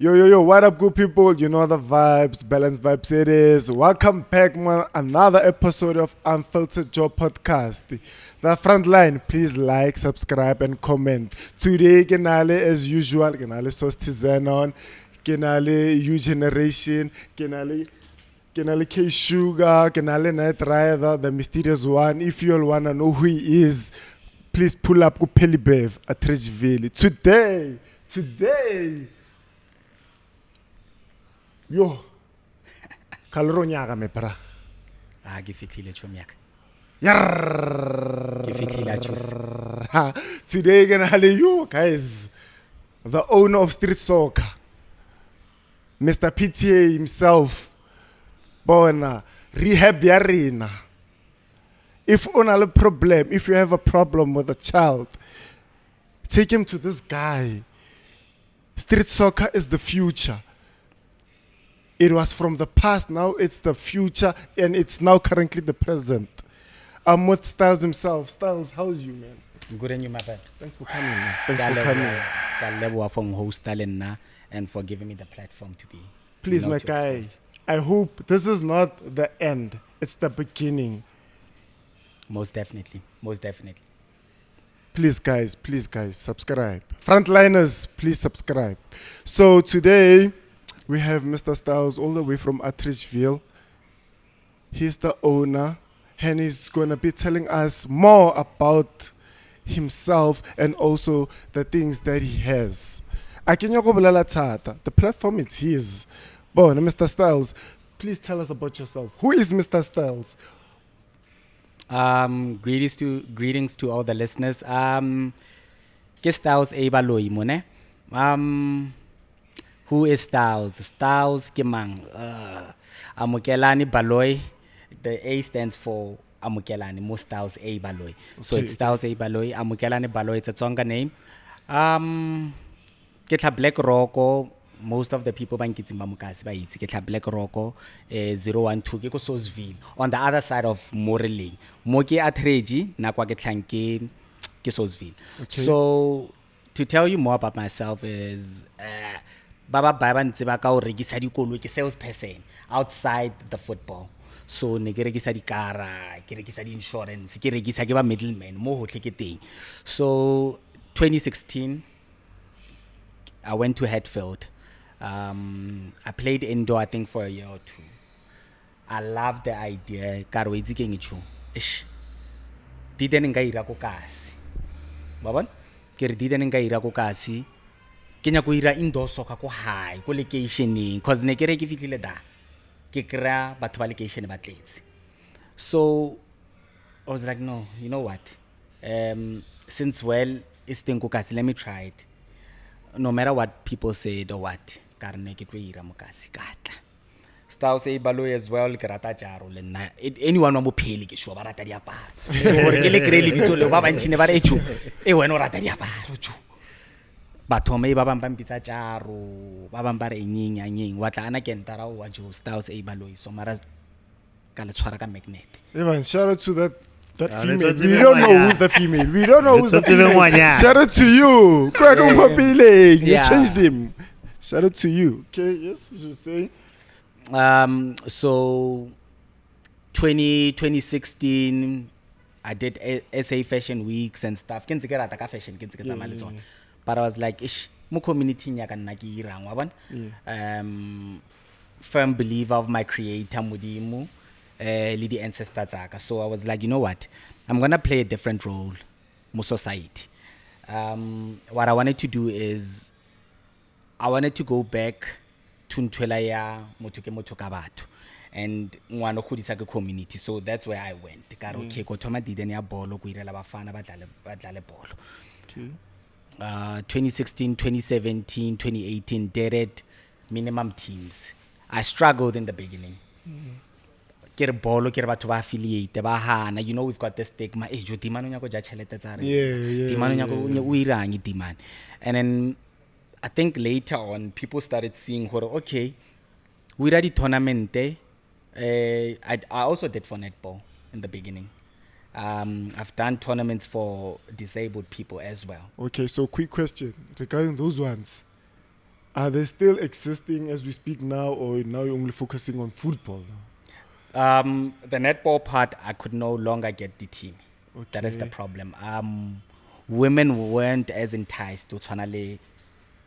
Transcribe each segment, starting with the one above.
Yo, what up, good people? You know the vibes, Balance Vibes it is. Welcome back, man. Another episode of Unfiltered Job Podcast. The front line, please like, subscribe, and comment. Today, Kenale, as usual, Kenale Sostizenon, Kenale U Generation, Kenale K Sugar, Kenale Night Rider, the mysterious one. If you all wanna know who he is, please pull up Kupeli Bev at Ridgeville. Today. Yo, kaloro nyaka me pra. Ke fitlhile tšhomi yaka. Yarrrr. Ke fitlhile a thusa. Today ganale you guys, the owner of street soccer, Mr. PTA himself, bona rehab ya rena. If you have a problem with a child, take him to this guy. Street soccer is the future. It was from the past, now it's the future, and it's now currently the present. I'm with Styles himself. Styles, how's you, man? Good and you, my bad. Thanks for coming, man. Thanks for coming. For host and for giving me the platform to be. Please, my guy, expose. I hope this is not the end. It's the beginning. Most definitely. Please, guys, subscribe. Frontliners, please subscribe. So today, we have Mr. Styles all the way from Atteridgeville. He's the owner, and he's going to be telling us more about himself and also the things that he has. The platform is his. But Mr. Styles, please tell us about yourself. Who is Mr. Styles? Greetings to all the listeners. Ke Styles Eibaloi mone. Who is Styles? Styles Kimang. Amukelani Baloi. The A stands for Amukelani. Most Styles A Baloi. So it's Styles A Baloi. Amukelani Baloi. It's a Tsonga name. Ketla Black Rocco. Most of the people bankiting Bamukasi ba itse Ketla Black Rocco 012 ke ko Sosville on the other side of Moreling. Moki Atreji nakwa ke tlanke ke Sosville. So to tell you more about myself is Baba ntse ba ka o rekisa dikoloi ke salesperson outside the football. So ne ke rekisa dikara, ke rekisa di insurance, ke rekisa ke ba middleman mo hotle ke teng. So 2016 I went to Hatfield. I played indoor I think for a year or two. I loved the idea. Karo itse ke ngicho. Didn't nka ira ko kasi. Babon? Ke re didn't nka ira ko kasi. Kenya go ira indoor soccer ko high ko locationing cause ne kere ke fitlile da ke kra batho ba location ba tletse. So I was like no, you know what, since it's thing ko kasi, let me try it. No matter what people said or what, ka rene ke tlo ira mo kasi katla. Styles Eibaloi as well ke rata jaro le nna anyone wa mo phele ke sure ba rata diaparo. So gore ke le krele bitso le ba bantshine ba re echu wena o rata diaparo chu. Bathome ba bang pitsa tjaro ba bang ba re nyeng wa tla ana ke ntara wa jo Styles Eibaloi so mara ka le tshwara ka magnet. Man, shout out to that female. We don't know who's the female. Shout out to you. You changed him. Shout out to you. Okay, yes, you should say. So 2016 I did SA Fashion Weeks and stuff. Ke ntse ke rata ka fashion, ke ntse ke tsamaya le tsona. But I was like, mo community nya ka nna ke irang wa bona. Firm believer of my creator Modimo, le di ancestors tsaka. So I was like, you know what? I'm going to play a different role mo society. What I wanted to do is I wanted to go back to ntwela ya motho ka batho and ngwana go disa ke community. So that's where I went. Ka re okay go thoma diden ya bolo go irela bafana ba dlale bolo. Okay. 2016, 2017, 2018 did minimum teams. I struggled in the beginning. Kere bolo kere batho ba affiliate ba hana, you know, we've got this stigma jo dimano nya go ja chelete tsa re dimano nya go o irang dimane. And then I think later on people started seeing okay, we did the tournament. I also did for netball in the beginning. I've done tournaments for disabled people as well. Okay, so quick question regarding those ones. Are they still existing as we speak now, or now you're only focusing on football now? The netball part, I could no longer get the team. That is the Okay. problem. Women weren't as enticed to Twanale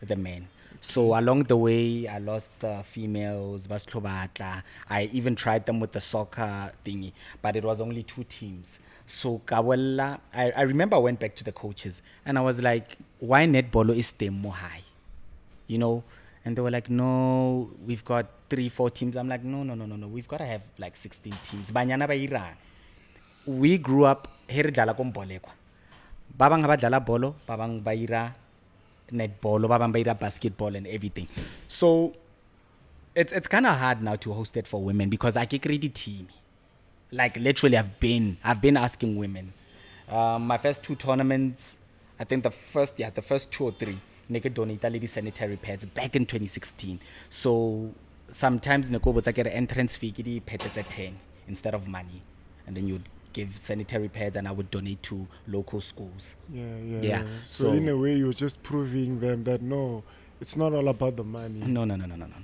the men. So along the way, I lost the females, Vastrobatla. I even tried them with the soccer thingy, but it was only 2 teams. So Kawela, I remember I went back to the coaches and I was like, why netball is the more high? You know, and they were like, no, we've got 3-4 teams. I'm like, no, we've got to have like 16 teams. Banyana ba ira. We grew up here dlala ko Mbolekwa. Ba bang ha ba dlala bolo, ba bang ba ira netball, ba bang ba ira basketball and everything. So it's kind of hard now to host it for women because I get ready team. Like literally I've been asking women. My first 2 tournaments, I think the first 2 or 3 naked donate lady sanitary pads back in 2016. So sometimes neko botsa ke re entrance fee ke di pads at 10 instead of money, and then you'd give sanitary pads and I would donate to local schools. Yeah. So in a way, you're just proving them that no, it's not all about the money. No.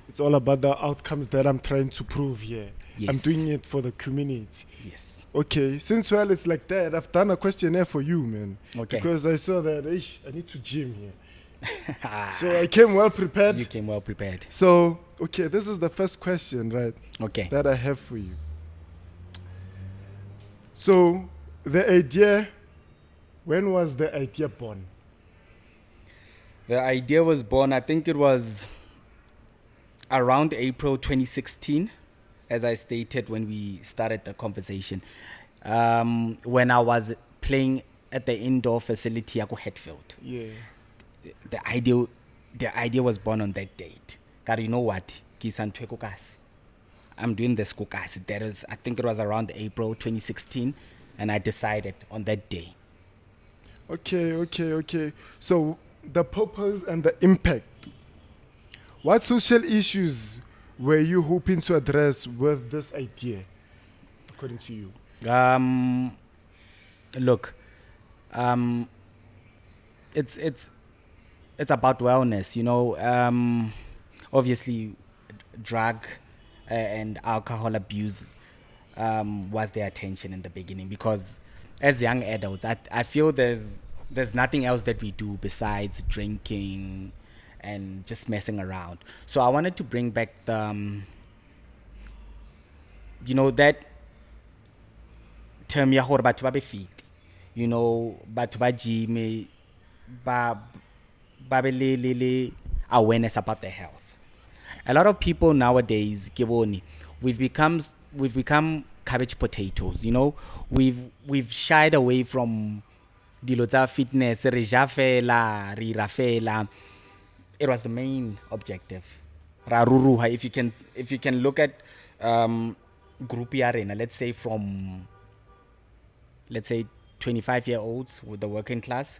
It's all about the outcomes that I'm trying to prove here. I'm Yes. doing it for the community. Yes. Okay, since well it's like that, I've done a questionnaire for you, man. Okay. Because I saw that I need to gym here. So I came well prepared. You came well prepared. So, okay, this is the first question, right, Okay. that I have for you. So, the idea, when was the idea born? The idea was born, I think it was around April 2016, as I stated when we started the conversation. When I was playing at the indoor facility at Hetfield. Yeah. The idea was born on that date. God, you know what? I'm doing this kukasi. That is, I think it was around April 2016, and I decided on that day. Okay. So, the purpose and the impact. What social issues were you hoping to address with this idea, according to you? Look, it's about wellness, you know. Obviously, drug and alcohol abuse was their attention in the beginning because as young adults, I feel there's nothing else that we do besides drinking and just messing around. So I wanted to bring back the, that term ya gore batho ba be fit, batho ba gym ba be le awareness about their health. A lot of people nowadays, we've become cabbage potatoes. We've shied away from dilo tsa fitness. Re ja fela, re ira fela. It was the main objective. Ra ruruha. If you can look at group ya rena, let's say 25-year-olds with the working class,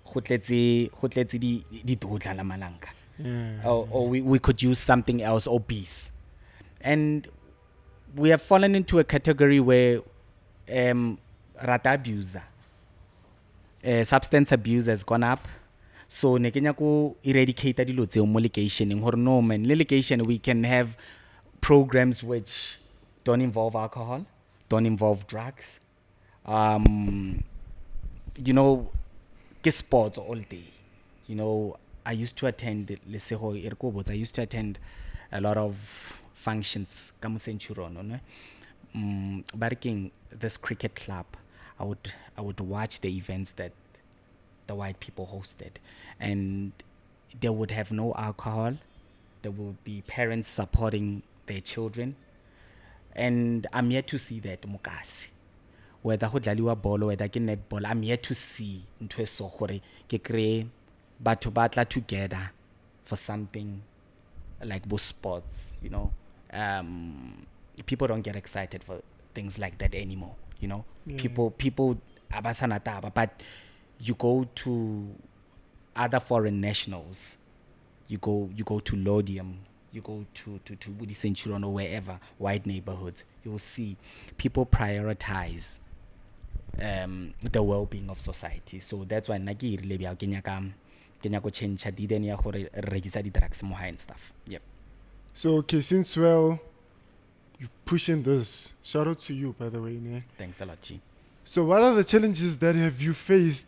go tletse di dodla la malanga. Or we could use something else, obese. And we have fallen into a category where rata abuser, substance abuse has gone up. So ne kenya ko eradicate dilo tseo mo locationeng hore no man le location we can have programs which don't involve alcohol, don't involve drugs. Ke sports all day. I used to attend a lot of functions ka mo Centurion, this cricket club. I would watch the events that the white people hosted, and they would have no alcohol. There would be parents supporting their children, and I'm yet to see that mokasi. Whether ho dlaliwa bolo, whether ke netball, I'm yet to see ntwe so gore ke kre batho ba tla together for something like those sports. People don't get excited for things like that anymore. People abasana taba, but you go to other foreign nationals, you go to Lodium, you go to Budi Centurion or wherever, white neighborhoods, you will see people prioritize the well-being of society. So that's why naki irile bya kenya ka ke nyako change then ya gore re rekisa di drugs mo high and stuff. Yep. So, okay, since, well, you're pushing this, shout out to you, by the way, ne? Thanks a lot, G. So what are the challenges that have you faced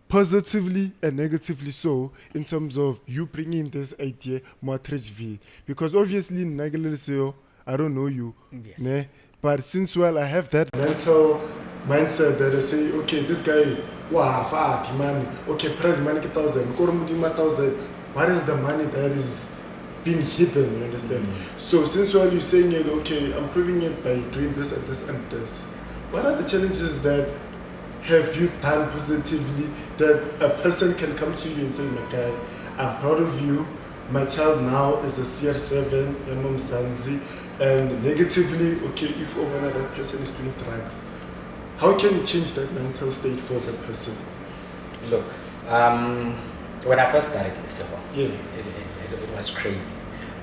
positively and negatively so in terms of you bringing this idea more V? Because obviously I don't know you, Yes. ne? But since, well, I have that mental mindset that I say, okay, this guy, wow, fuck, man, okay, price money 1,000, 1,000, what is the money that is being hidden, you understand? So since, well, you're saying it, okay, I'm proving it by doing this and this and this, what are the challenges that have you done positively that a person can come to you and say, my guy, I'm proud of you, my child now is a CR7, Yamam Sanzi, and negatively, okay, if that person is doing drugs, how can you change that mental state for the person? Look, when I first started this, Yeah. it was crazy.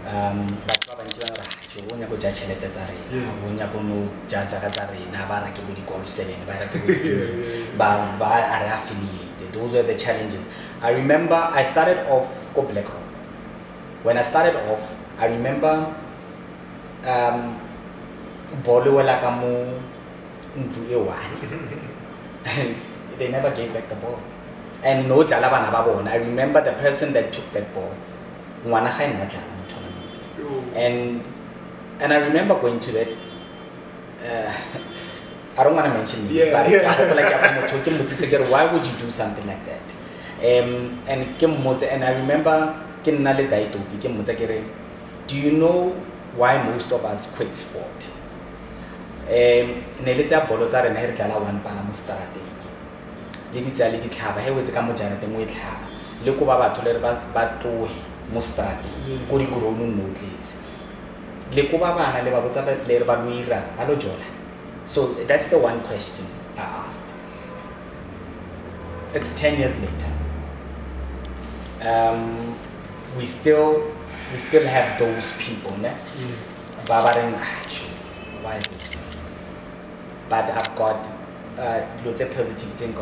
But are affiliated. Those were the challenges. I remember I started off go Black Rock. When I started off, I remember bolo wala kamo and they never gave back the ball. And no jalaba na I remember the person that took that ball. And I remember going to that. I don't want to mention names, but why would you do something like that? And I remember, do you know why most of us quit sport? So that's the one question I asked. It's 10 years later. We still have those people, ne? Why this? But I've got lots of positive things.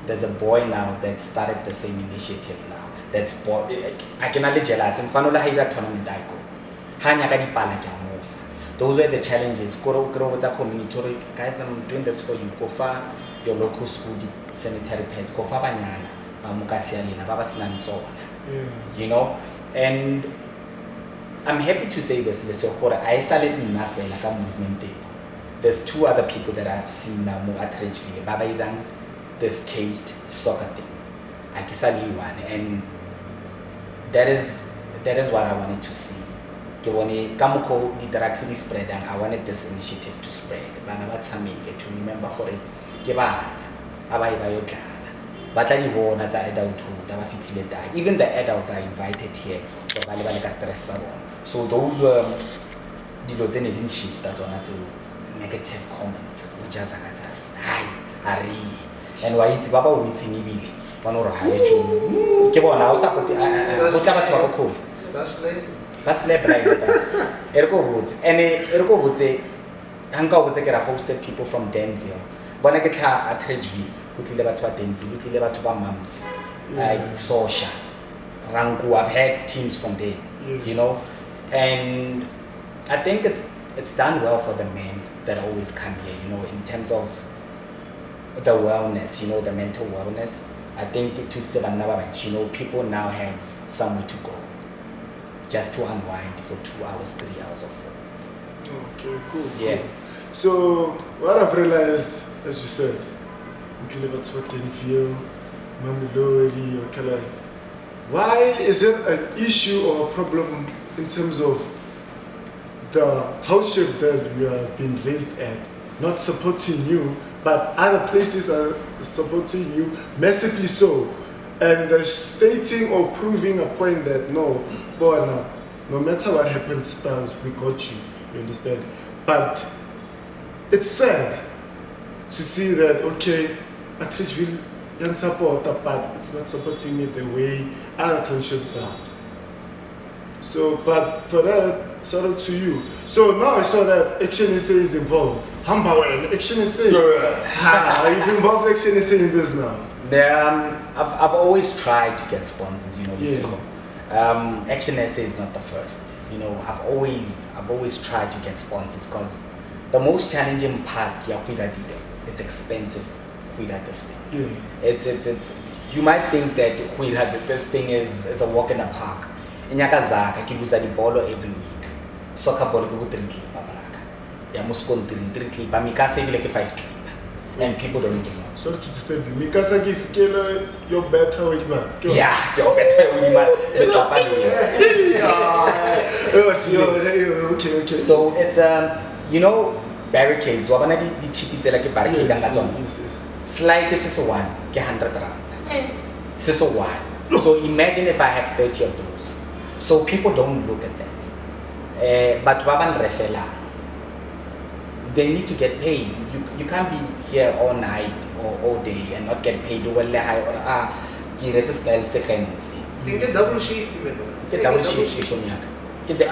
There's a boy now that started the same initiative now. That's boy. I can only jealous. In Fanola Haida tournament I go. Hanya pala move. Those were the challenges. Community guys, I'm doing this for you. Kofa your local school sanitary pads. Kofa banyana. You know, and I'm happy to say this. I started enough like a movement. There's two other people that I've seen now more at Ridgeville. Baba Irang, this caged soccer thing. Akisali one, and that is what I wanted to see. Kamuko did actually spread, and I wanted this initiative to spread. But I to remember for it. Even the adults are invited here. So those were the didn't shift that on negative comments. Which is hi, Ari, and why it's Baba with Sinibili. One or high. That's left right. Ergo would say, Hanga would take hosted people from Denville. But I get her at Ridgeville. We live at Denville, we live at Mums, Sosha, Rangu. I've had teams from there, you know, and I think it's done well for the men that always come here, you know, in terms of the wellness, you know, the mental wellness. I think to still another, you know, people now have somewhere to go, just to unwind for 2 hours, 3 hours or 4. Okay, cool. Yeah. Cool. So what I've realized, as you said, why is it an issue or a problem in terms of the township that we have been raised at, not supporting you, but other places are supporting you massively so, and they're stating or proving a point that no matter what happens, stars, we got you, you understand? But it's sad to see that, okay, at Ridgeville, you support, but it's not supporting me the way other townships are. So, but for that, shout out to you. So now I saw that Action SA is involved. Hamba, Action SA. You've involved Action SA in this now. I've always tried to get sponsors, you know. Yeah. Action SA is not the first. You know, I've always tried to get sponsors because the most challenging part, it's expensive. This thing. Yeah. It's. You might think that this thing is a walk in the park. In Yakazaka, I can use the ball every week. Soccer ball go 3 clip, baraka. Yeah, must go 3 clip. I mean, say like 5 clip, and people don't know. Sorry to disturb you. Mikasa give Kela your better way back. Yeah, your better way back. Okay. So it's you know, barricades. What when the cheap like a barricade and that's on. Yes. Slide this is one, get 100 rand. This is one. So imagine if I have 30 of those. So people don't look at that. But Waban Refela, they need to get paid. You can't be here all night or all day and not get paid. Or get double shift. Get double shift. Get the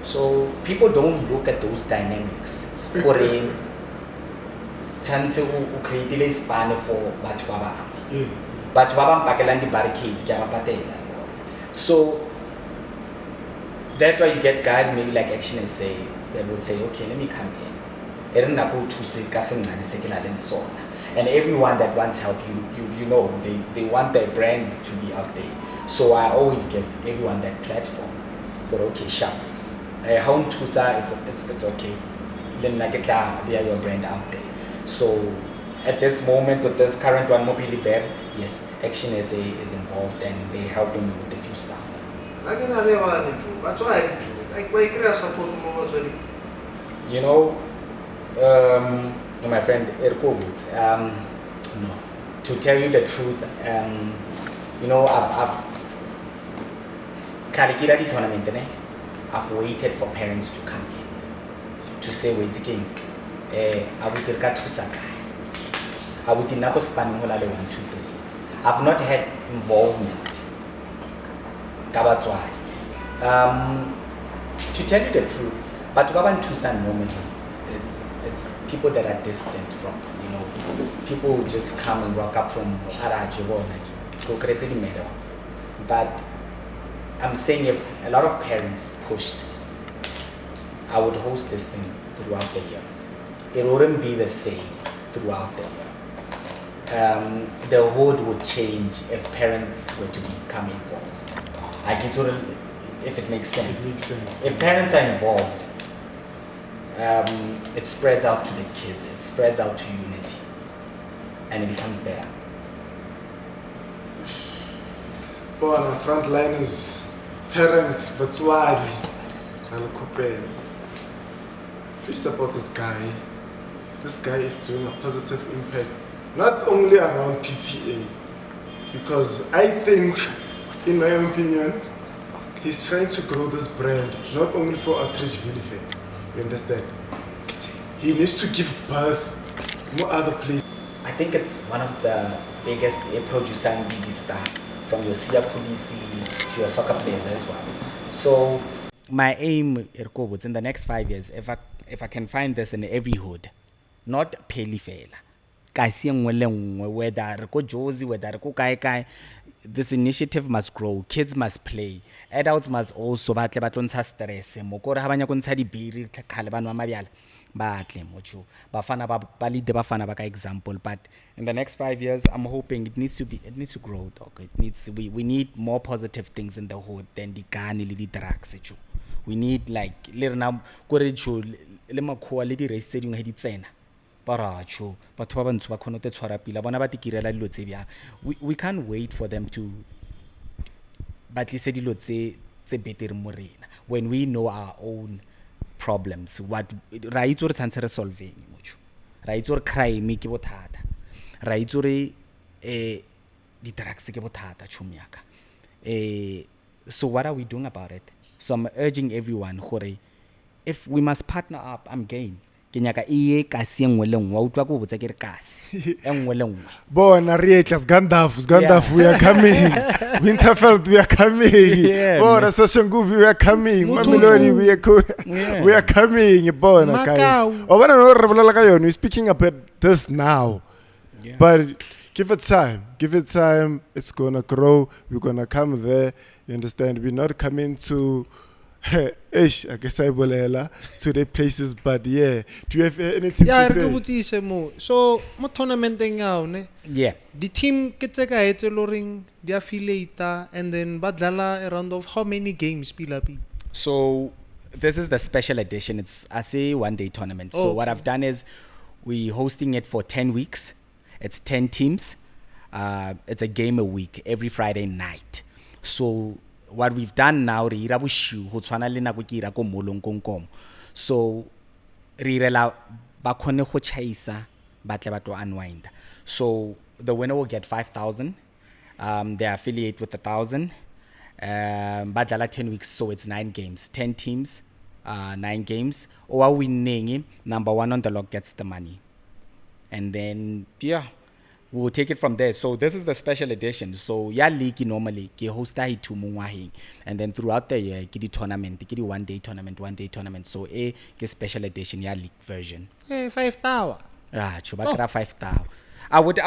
so people don't look at those dynamics. Or chance u create span for batho ba bang. Batho ba bang pakelang di barricade ke ba patela. So that's why you get guys maybe like Action and say they will say, okay, let me come in. And everyone that wants help, you know, they want their brands to be out there. So I always give everyone that platform for okay, sharp. How to say it's okay. Then be your brand out there. So at this moment with this current one, Mobili Bev, yes, Action SA is involved and they're helping me with a few stuff. You know, my friend Erko Woods, no. To tell you the truth, you know, I've Karikiradi tournament, I've waited for parents to come in to say wait again. I would not spanning 1, 2, 3. I've not had involvement. To tell you the truth, but Tucson normally, it's people that are distant from, you know, people who just come and rock up from Arajo go crazy matter. But I'm saying if a lot of parents pushed, I would host this thing throughout the year. It wouldn't be the same throughout the year. The hood would change if parents were to become involved. Like it wouldn't, if it makes sense. It makes sense. If parents are involved, it spreads out to the kids. It spreads out to unity, and it becomes better. Bona frontliners, parents, but why? Please support this guy. This guy is doing a positive impact, not only around PTA, because I think, in my opinion, he's trying to grow this brand, not only for Outreach Village. You understand? He needs to give birth more other places. I think it's one of the biggest producer and BD star, from your Sia Police to your soccer players as well. So my aim, Erko, in the next 5 years, if I can find this in every hood, not peli fela. Whether Josie, whether Kai, this initiative must grow. Kids must play. Adults must also stress. Mokora habanya kunsadi biri kalaban mamabial. Bafana example. But in the next 5 years, I'm hoping it needs to grow. We need more positive things in the hood than the gun drugs. We need like little now lema quality race stadium heditsena. We can't wait for them to when we know our own problems. What right or solving right or crime ke bothata right or di drugs ke bothata chumiaka. So what are we doing about it? So I'm urging everyone, if we must partner up, I'm game. Kenyaka iye kasi engwe le ngwe utlwa go botsa ke re kasi engwe le ngwe bona rietlas Gandalf we are coming. Winterfeld we are coming. Bona Soshenguvi we are coming. Mamelodi we are coming. Bona guys, obana no re bolela ka yone, we speaking about this now. Yeah. But give it time. Give it time. It's gonna grow. We're gonna come there. You understand? We're not coming to I guess I will to the places, but yeah. Do you have anything Yeah, to re ke say? botsise mo. So mo tournamenteng ya one, Yeah. the team ke tse ka etse loring di affiliate and then ba dlala a round of how many games pila pi? So this is the special edition. It's a 1-day tournament. So what Okay. I've done is we hosting it for 10 weeks. It's 10 teams. It's a game a week every Friday night. So what we've done now, re ira boshiu ho tshwana le nako ke ira ko molong ko nkomo. So re irela ba khone go chaisa ba tle ba to unwind. So the winner will get 5,000. They affiliate with 1,000. Badlala 10 weeks, so it's 9 games, 10 teams, 9 games. Or winning, number 1 on the log gets the money. And then, yeah, we'll take it from there. So this is the special edition. So yeah, league normally, ke hosta hi tu mungwahing. And then throughout the year, ke di tournament, ke di 1-day tournament. So ke special edition, yeah, league version. 5 tower. Ah, chubakra 5,000. I would,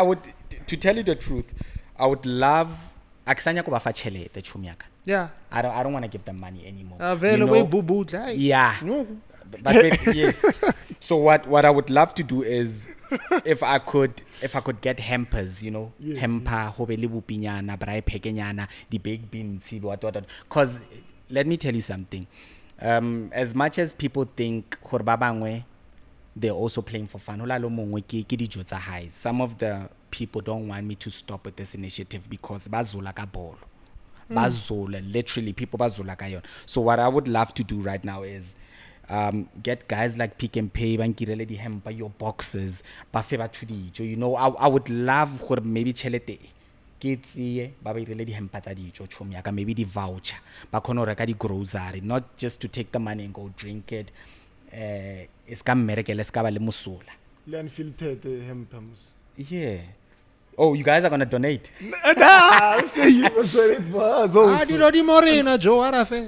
to tell you the truth, I would love, aksanya ko ba fa chelete chumiaka. Yeah. I don't want to give them money anymore. Available You know? boo boo dai. Yeah. No. But yes. So what I would love to do is if I could get hampers, you know, hamper, hobeli bupinyana, braai pekenyana, the baked beans, what. Because let me tell you something. As much as people think gore ba bangwe, they're also playing for fun. Hola lo mongwe ke dijo tsa hae. Some of the people don't want me to stop with this initiative because bazola ka bolo. Bazola, literally people bazola ka yon. So what I would love to do right now is get guys like Pick and Pay, bankirele di hamper your boxes, ba fe batho dijo. You know, I would love gore maybe chelete ke tsiye ba ba irele di hamper tsa dijo chomi yaka, maybe di voucher ba khona reka di grocery, not just to take the money and go drink it. Iska mmerekele ska ba le mosola. Unfiltered hampers. Yeah. Oh, you guys are gonna donate? Nah, I'm saying you must donate for us Ah, also. di lo di morena Joe arafe.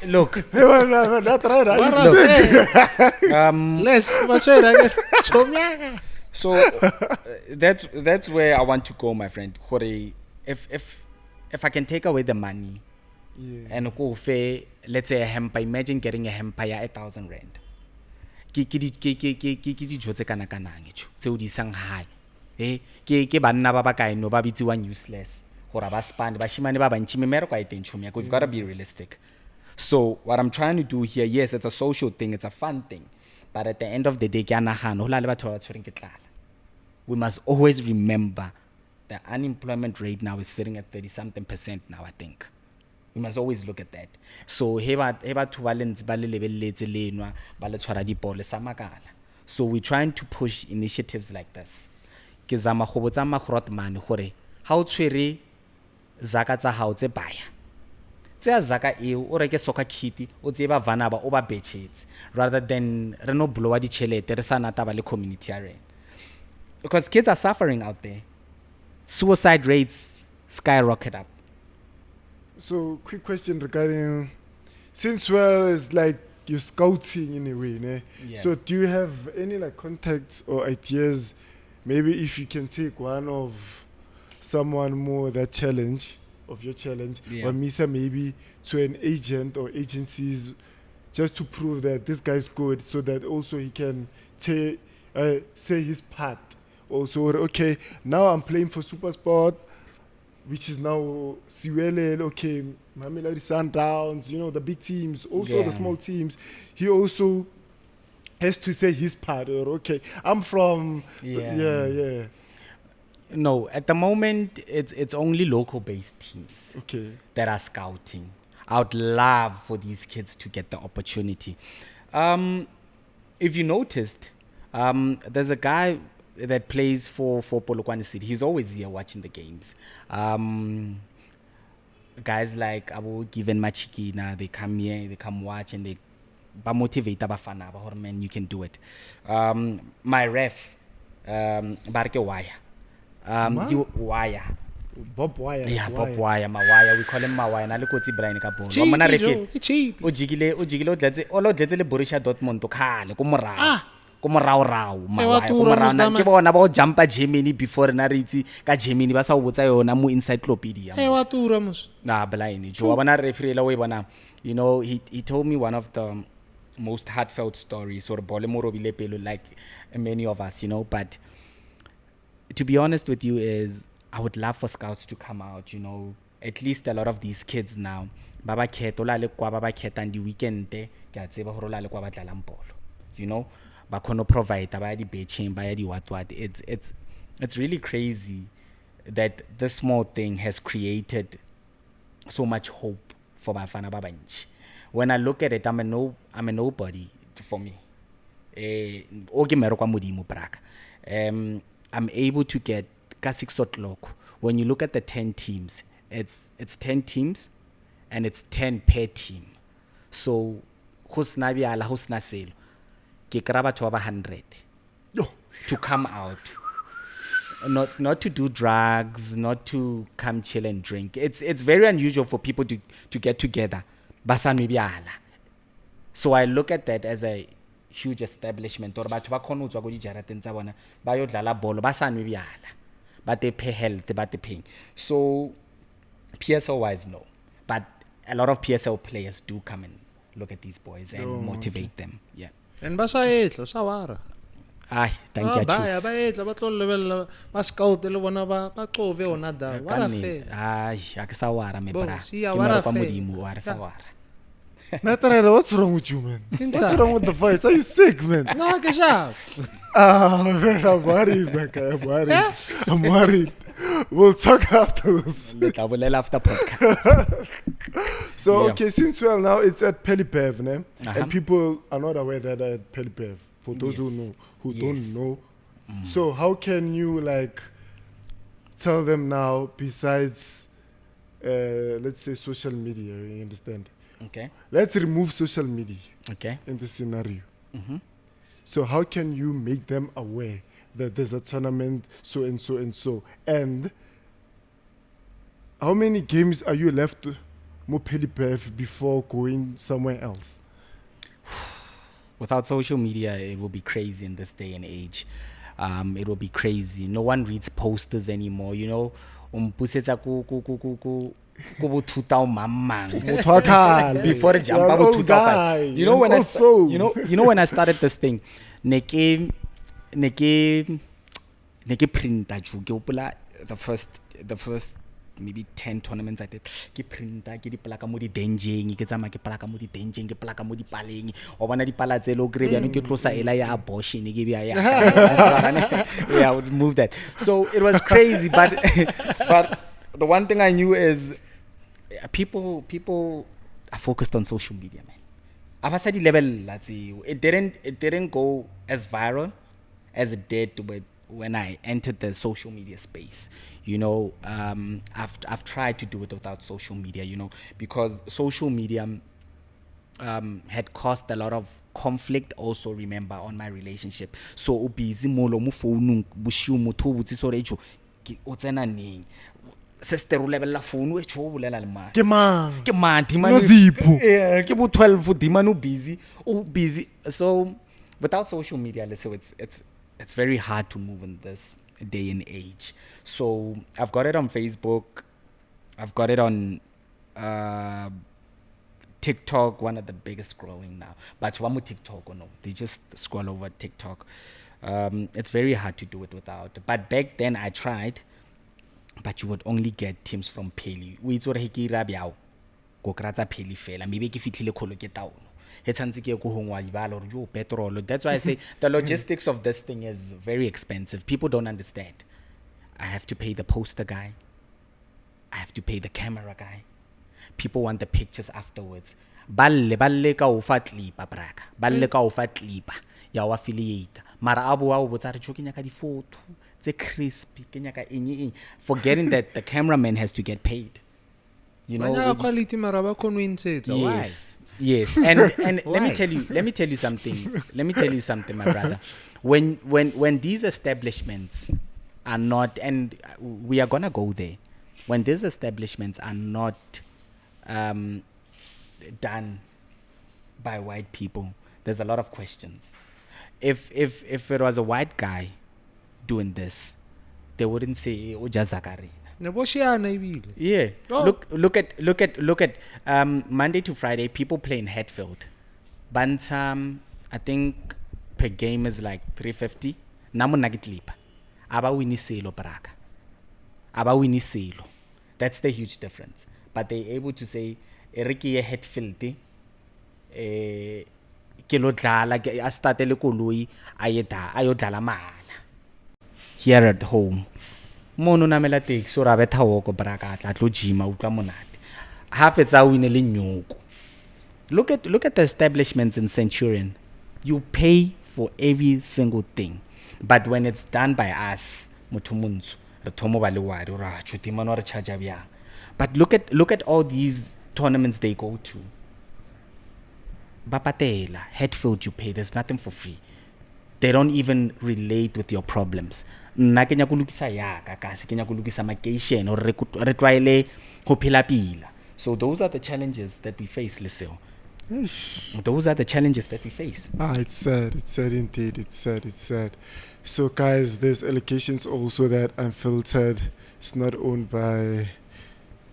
Look, That's right. I used to Look. Less machera ke. Chomiaka. so that's where I want to go, my friend. Gore, if I can take away the money and go fe, let's say a hamper, imagine getting a hamper ya 1,000 rand. Ki di jotse kana kana ngecho tse o di sang high. Ke banna ba ba kae no ba bitsiwa useless gore ba spend ba shimane ba bantshi memero kwa iteng chumi yako. We've got to be realistic. So what I'm trying to do here, yes, it's a social thing, it's a fun thing, but at the end of the day ke anagana ho la le batho ba tshwereng ke tlala. We must always remember the unemployment rate now is sitting at 30-something% now, I think. We must always look at that. So so we're trying to push initiatives like this. Ke zama go botsa magrot man gore ha o tshwere zaka tsa hao tse baya tse zaka eo o reke soccer kit o tseba vana ba o ba betchets rather than re no blowa di chelete re sana taba le community ya rena, because kids are suffering out there. Suicide rates skyrocket up. So, quick question regarding, since it's like you're scouting in a way, ne? Yeah. So do you have any like contacts or ideas? Maybe if you can take one of someone more that challenge of your challenge, Yeah. or Misa maybe to an agent or agencies, just to prove that this guy's good, so that also he can say his part. Also, okay, now I'm playing for SuperSport, which is now Siwele, okay, Mamelodi Sundowns, you know, the big teams, also Yeah. the small teams. He also has to say his part, or okay, I'm from, yeah. No, at the moment it's only local based teams Okay. that are scouting. I would love for these kids to get the opportunity. If you noticed, there's a guy that plays for Polokwane City. He's always here watching the games. Guys like Abu Given Machikina, they come here, they come watch, and they motivate Abafana. Man, you can do it. My ref, Barke Waya. Waya. Bob Wire. Yeah, Bob Wire, Mawaya. We call him Mawaya. Na lekotsi Brian ka bolo. Cheap, Mona Joe, refi. it's cheap. O jigile o dletse le Borussia Dortmund to khale ko morago. ko morao wa tura, Mr. Man. ke bona ba go jumpa Germany before na re itse ka Germany ba sa o botsa yona mo encyclopedia wa tura mos. blind jo wa bona referee la we bona you know he told me one of the most heartfelt stories or bole mo robile pelo like many of us, you know, but to be honest with you is I would love for scouts to come out, you know, at least a lot of these kids now baba khetola le kwa baba khetang di weekend ke a tseba hore la le kwa batlalang polo, you know, ba khono provide ba di betching ba ya di what it's really crazy that this small thing has created so much hope for bafana ba bantshi. When I look at it, I'm a nobody for me. I'm able to get ka 6 o'clock. When you look at the 10 teams, it's 10 teams and it's 10 per team. So husna biala husna selo ke kra batho ba 100 to come out, not to do drugs, not to come chill and drink. It's very unusual for people to get together basanwe biala. So I look at that as a huge establishment or batho ba khona utswa go di jarateng tsa bona ba yo dlala bolo ba sanwe biala but they pay health but they paying. So PSL wise no, but a lot of PSL players do come and look at these boys and motivate them. Yeah. And ba sa etlo sa wara. Ai, thank you. Ba etla ba tlo level ba scout le bona ba qove ona da. Wara fe. Ai, a ke sa wara me bra. Ke wara kwa modimo wa re sa wara. Natarela, what's wrong with you, man? What's wrong with the voice? Are you sick, man? No, ke sha. Man, I'm worried, man. I'm worried. We'll talk after this. I will after podcast. So, okay, since now it's at Pelipev, ne? And people are not aware that at Pelipev. For those who know, who don't know. So how can you like tell them now besides, let's say social media, you understand? Okay. Let's remove social media in this scenario. So how can you make them aware that there's a tournament so and so and so? And how many games are you left more Pelipef before going somewhere else? Without social media, it will be crazy in this day and age. It will be crazy. No one reads posters anymore, you know. Before jump, you know when I started this thing, neke printa the first maybe 10 tournaments I did ke printa ke di plaka mo di denjeng ke tsama ke plaka mo di denjeng ke plaka mo di paleng o bona di pala tse lo grebe ya no ke tlosa ela ya abortion ke bia ya yeah, I would move that. So it was crazy, but the one thing I knew is people are focused on social media, man. Abasadi level it didn't go as viral as it did when I entered the social media space. You know, I've tried to do it without social media, you know, because social media had caused a lot of conflict also, remember, on my relationship. So busy molo mo phone bushiu motho butsi so rejo o tsena neng sister o level la phone e tsho bolela le ma ke man dimane ke bo 12 dimane busy. So without social media, let's say it's very hard to move in this day and age. So I've got it on Facebook, I've got it on TikTok, one of the biggest growing now. But one more TikTok or no, they just scroll over TikTok. It's very hard to do it without. But back then I tried, but you would only get teams from Peli. We tsore hiki rabiao go kratsa Peli fela. Maybe ke fitlhile kholo ke taono. He tshantse ke go hongwa dibalo re yo petrol. That's why I say the logistics of this thing is very expensive. People don't understand. I have to pay the poster guy. I have to pay the camera guy. People want the pictures afterwards. Balle ka ofa clipa braka. Balle ka ofa clipa. Ya wa affiliate. Mara abo wa botsa re tshokenya ka di photo tse crispy kenya ka eng forgetting that the cameraman has to get paid. You know, quality mara ba konwinsetsa. Yes. And let me tell you something. Let me tell you something, my brother. When these establishments are not, and we are gonna go there, when these establishments are not done by white people, there's a lot of questions. if it was a white guy doing this, they wouldn't say Zakari. Yeah. Oh. Look at Monday to Friday, people play in Hatfield. Bantam, I think per game is like 350. Namu nagitlipa. Aba wini selo baraka. Aba wini selo. That's the huge difference. But they're able to say Eriki Hatfield kilo dlala a startele koloi ayodlala mala. Here at home. Mono namela taxi or abetha woko baraka atla tlo jima utla monate. Half it's a win le nyoko. Look at the establishments in Centurion. You pay for every single thing. But when it's done by us, mutumunzu, retomo balewari ora chutima no charge bya. But look at all these tournaments they go to. Bapatela, Hatfield you pay, there's nothing for free. They don't even relate with your problems. Nna kenya kulukisa yaka kasi kenya kulukisa makeishen or re twaile ho phela pila. So those are the challenges that we face, Liseo. Those are the challenges that we face. It's sad indeed, it's sad. So guys, there's allocations also that Unfiltered is not owned by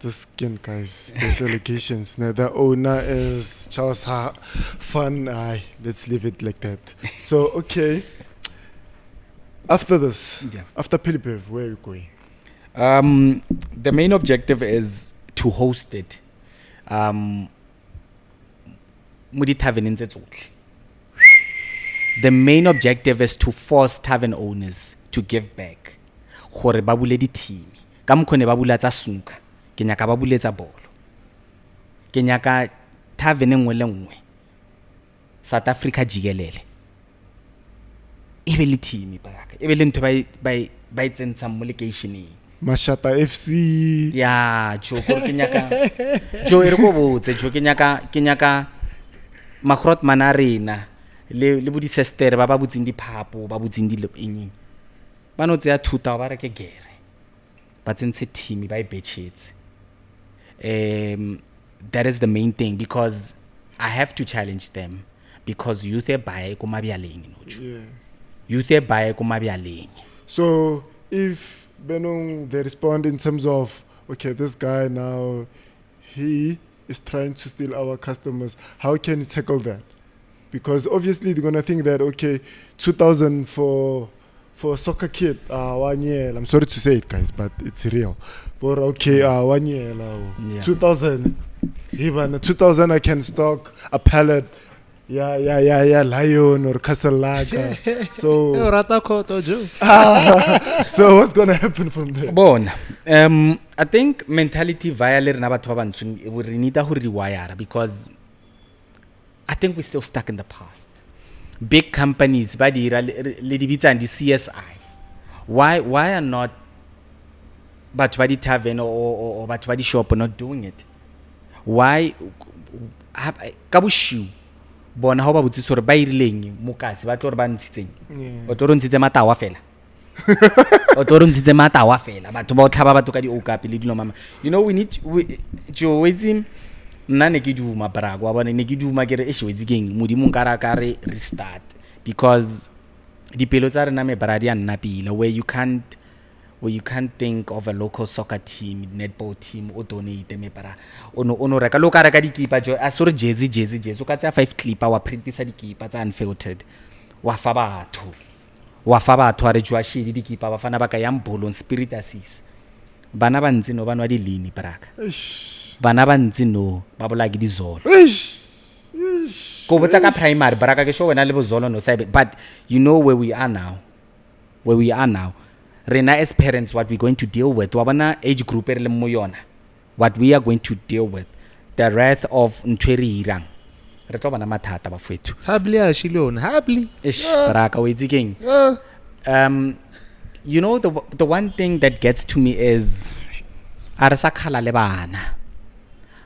the skin, guys. There's allocations. Now the owner is Charles Fun. Let's leave it like that. So okay. After this, after Pilipev, where are you going? The main objective is to host it. The main objective is to force tavern owners to give back. Gore ba bule di team. Ka mkhone ba bula tsa snooker. Ke nyaka ba bule tsa bolo. Ke nyaka tavern engwe le ngwe. South Africa jigelele. Ebe le team baraka. Ebe le ntho ba itsentsha mo locationeng. Mashata FC. Yeah, jo gore ke nyaka. Jo ere go botse, jo ke nyaka Makrot manarena le budi sister ba butsing di phapo ba butsing di lepeng ba no tseya thuta ba re ke gere ba tsentse team ba ibetchetse. That is the main thing, because I have to challenge them, because youth e bae ko mabyaleng no. Youth e bae ko mabyaleng. So if Benong they respond in terms of, okay, this guy now he is trying to steal our customers, how can you tackle that? Because obviously they're gonna think that, okay, 2,000 for a soccer kit, 1 year. I'm sorry to say it, guys, but it's real. But okay, 1 year, 2,000. Even 2,000, I can stock a pallet. Yeah, Lion or Castle Lager. So, so what's gonna happen from there? Bon, I think mentality via le rena batho ba bantsho we need to rewire, because I think we're still stuck in the past. Big companies, ba dira le dibitsa and the CSI. Why are not batho ba di tavern or batho ba di shop not doing it? Why kabushu bona ha ba botse sore ba irileng mokase ba tlo re ba ntshitseng o tlo re ntshitse matawa fela o tlo re ntshitse matawa fela batho ba o tlhaba batho ka di okapi le dilo mama. You know, we need jo wetsi nna ne ke duma brago wa bona ne ke duma ke re e shwetsi keng modimo nkara ka re restart, because dipelo tsa rena me bradi ya nna pila where you can't think of a local soccer team, netball team o donate me para ono reka lo ka reka dikipa jo a sore jersey o ka tsa 5 clip wa printisa dikipa tsa Unfiltered wa fa batho a re jwa shedi dikipa ba fana ba ka yang bolon spirit assist bana ba ntse no banwa di lini paraka bana ba ntse no ba bola ke dizolo go botsa ka primary baraka ke sho wena le bozolo no sabe. But you know where we are now rena as parents, what we're going to deal with wabana age group le mo yona, what we are going to deal with, the wrath of ntweri irang re tlo bana mathata ba fethu habli a shilon habli ish baraka we tsikeng. You know, the one thing that gets to me is are sa khala le bana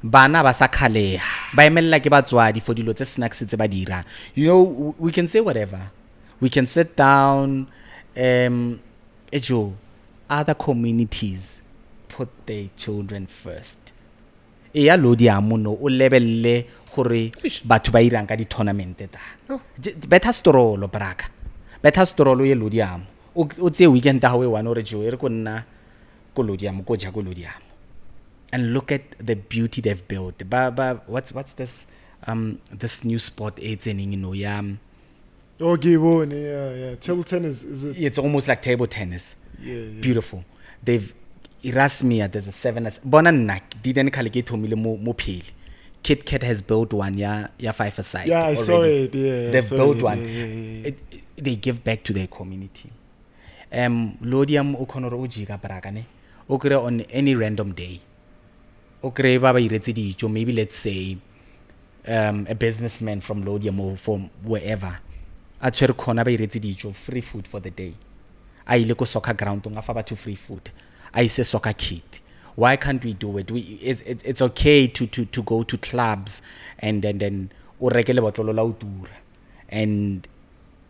ba sa khaleha ba emella ke batswadi for dilo tse snacks tse ba dira. You know, we can say whatever, we can sit down. Other communities put their children first. Eya lodi amuno o lebelle gore batho ba irang ka di tournament ta. Better strollo braka. better strollo ye lodium o tse weekend ta hawe one or jo e re ko nna ko lodium ko ja ko lodium and look at the beauty they've built what's this this new sport it's in you know Okay, yeah. Table tennis is it? it's almost like table tennis. Yeah. Beautiful. They've Erasmia, there's a 7 bona nna didn't calculate homile mo phele. Kit Kat has built one, yeah 5-a-side. Yeah, I already. saw it. Yeah, They've built one. Yeah. They give back to their community. Lodium okonoro ujiga bragane. Okre on any random day. Okre baba iretse dijo, maybe let's say a businessman from Lodium or from wherever. A tshwere khona ba iretse dijo, free food for the day. A ile ko soccer ground nga fa batho free food. I say soccer kit. Why can't we do it? It's okay to go to clubs and then o rekele botlolo la utura. And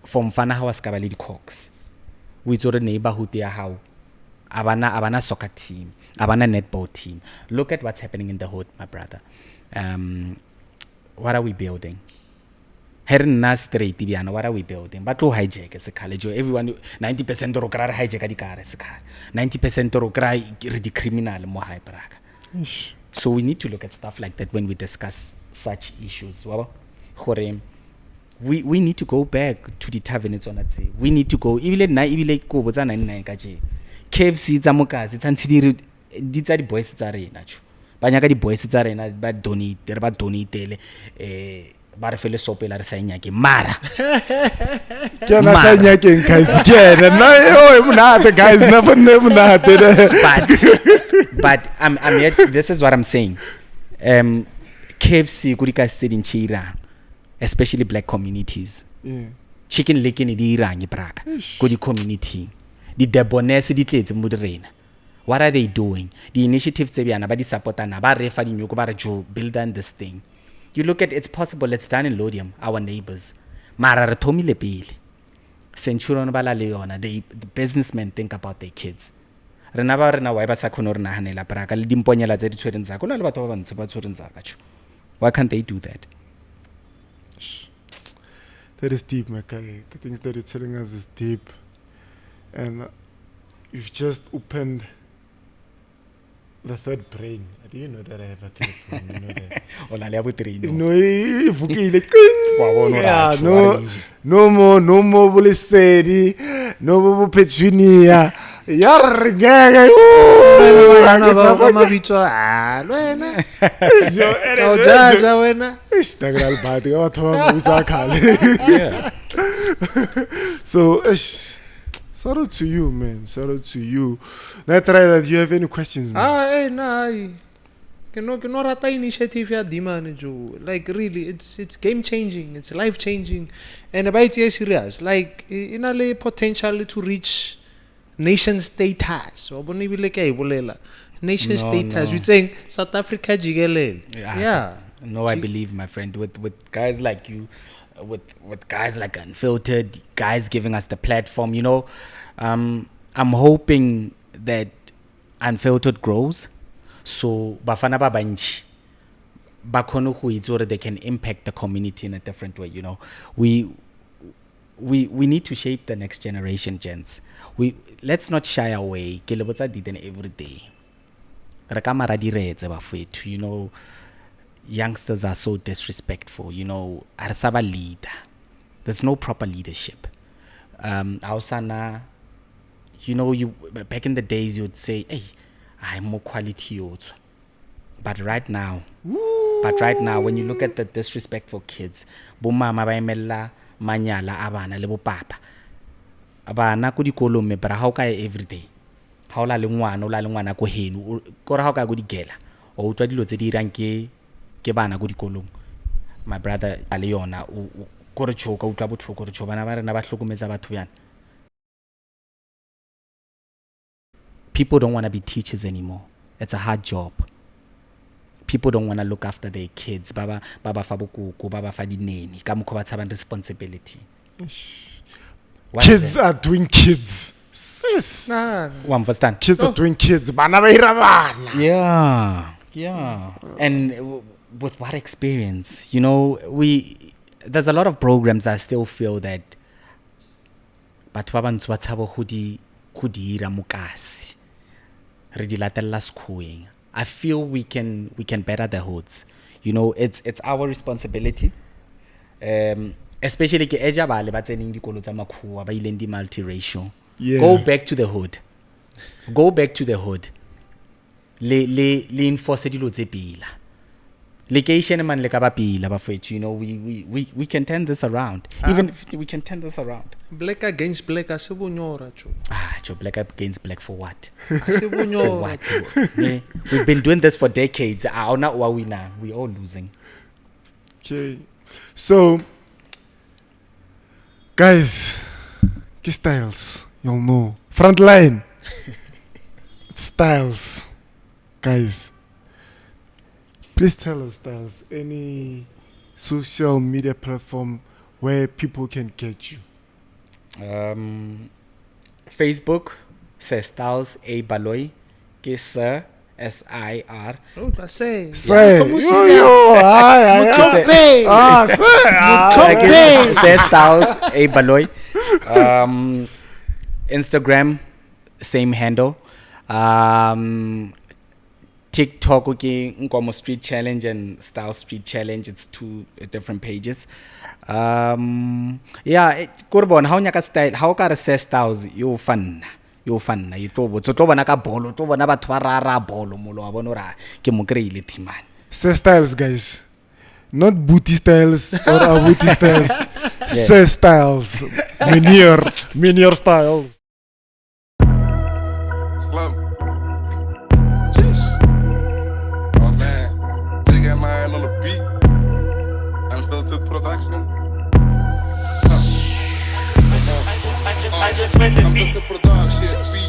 from fana ha wa ska ba le di-cocks. We tsore neighborhood ya hao. Abana soccer team, abana netball team. Look at what's happening in the hood, my brother. What are we building? Herna straight biana, what are we building? But to hijack as a college, everyone 90% or cry hijack the car as a car. 90% or cry the criminal more high braga. So we need to look at stuff like that when we discuss such issues. We need to go back to the tavern. It's on that say. We need to go. Even go was an KFC Zamokas, it's unconsidered. These are the boys that are in nacho. Banyaka the boys that are in bad donate, they're about donate. Barafele sope la resanya ke mara Kana sanya ke nkasikene na yo munate guys never munate but I'm yet this is what I'm saying. KFC kurika state in Chira, especially black communities. Yeah. Chicken licking di irangi braga kuri community di debonese di tletse mo direna. What are they doing? The initiatives tse biana ba di supportana ba refa di nyoko ba re jo build on this thing. You look at it's possible, it's done in Lodium, our neighbors. Mara re thomile pele. Centurion bala le yona, the businessmen think about their kids. Rena ba rena wa ba sa khona re nahanela braka le dimponyela tse di tshwereng tsa kula le batho ba bantse ba tshwereng tsa ka tsho. Why can't they do that? That is deep, my guy. The things that you're telling us is deep. And you've just opened the third brain. I didn't know that I have a third brain. You know that. Ola le abutri No, no more buliseri, no more petunia. Yargaga. mabitso a wena o jaja wena Instagram party So shout out to you, man. Shout out to you. Now try that. Do you have any questions, man? ke no rata initiative ya Dimane jo, like really it's game changing, it's life changing, and about it's serious, like in a potential to reach nation status wa bone bile ke ibolela nation status we saying South Africa jigelele. Yeah, no, I believe, my friend, with guys like you, with guys like Unfiltered, guys giving us the platform, you know, I'm hoping that Unfiltered grows, so bafana ba bantshi ba khone go itse gore they can impact the community in a different way. You know, we need to shape the next generation, gents. Let's not shy away. Ke le botsa diden every day. Re ka mara diretse ba fethu, you know, youngsters are so disrespectful, you know, arsaba leader. There's no proper leadership. Ausana, you know, back in the days you would say, hey, I'm more quality yours. But right now, when you look at the disrespectful kids, bo mama ba emela manyala abana le bo papa. Abana ko dikolo me bra ha o ka every day. Ha o la le ngwana ko henu, ko ra ha o ka go digela. O utlwa dilo tse di irang ke bana go dikolong. My brother ale yona o ko re tshoka utlwa botlhoko re tsho bana ba rena ba hlokometsa batho yana. People don't want to be teachers anymore. It's a hard job. People don't want to look after their kids. Baba fa bokoko, baba fa dineni. Ka mokho ba tshabang responsibility. Kids are doing kids. Sis. You understand? Kids are doing kids. Bana ba ira bana. Yeah. And with what experience? You know, there's a lot of programs I still feel that batho ba bantsho ba tshaba go di ira mokasi re di latella sekhueng. I feel we can better the hoods. You know, it's our responsibility. Especially ke eja ba le ba tseneng dikolo tsa makhuwa ba ileng di multiracial. Yeah. Go back to the hood. Le enforce dilo tse pila. Location man le ka ba pila ba fethu, you know, we can turn this around. Even if we can turn this around. Black against black a se bonyora jo. Joe, black against black for what? A se For bonyora. what? Yeah. We've been doing this for decades. Not what we now. We all losing. Okay. So, guys, ke styles, you'll know. Frontline. Styles. Guys, please tell us, Styles, any social media platform where people can get you. Facebook, Sir Styles A Baloy, ke Sir SIR. Oh, I say. Say, Como se yo, ay, Mukopei. say, Sir Styles A Baloy. Instagram, same handle. TikTok, okay, Nkomo Street Challenge and Style Street Challenge. It's two different pages. Yeah, Kurbon, how nyaka style, how ka re se styles, you fun. You to bona ka bolo, to bona batho ba rara bolo molo wa bona ra ke mo kreile timane. Say styles, guys. Not booty styles or booty styles. Say styles. Minior styles. Slow. Jeez. Oh man. Jig at my hand on the beat. Unfiltered production. I just read the beat. Unfiltered production.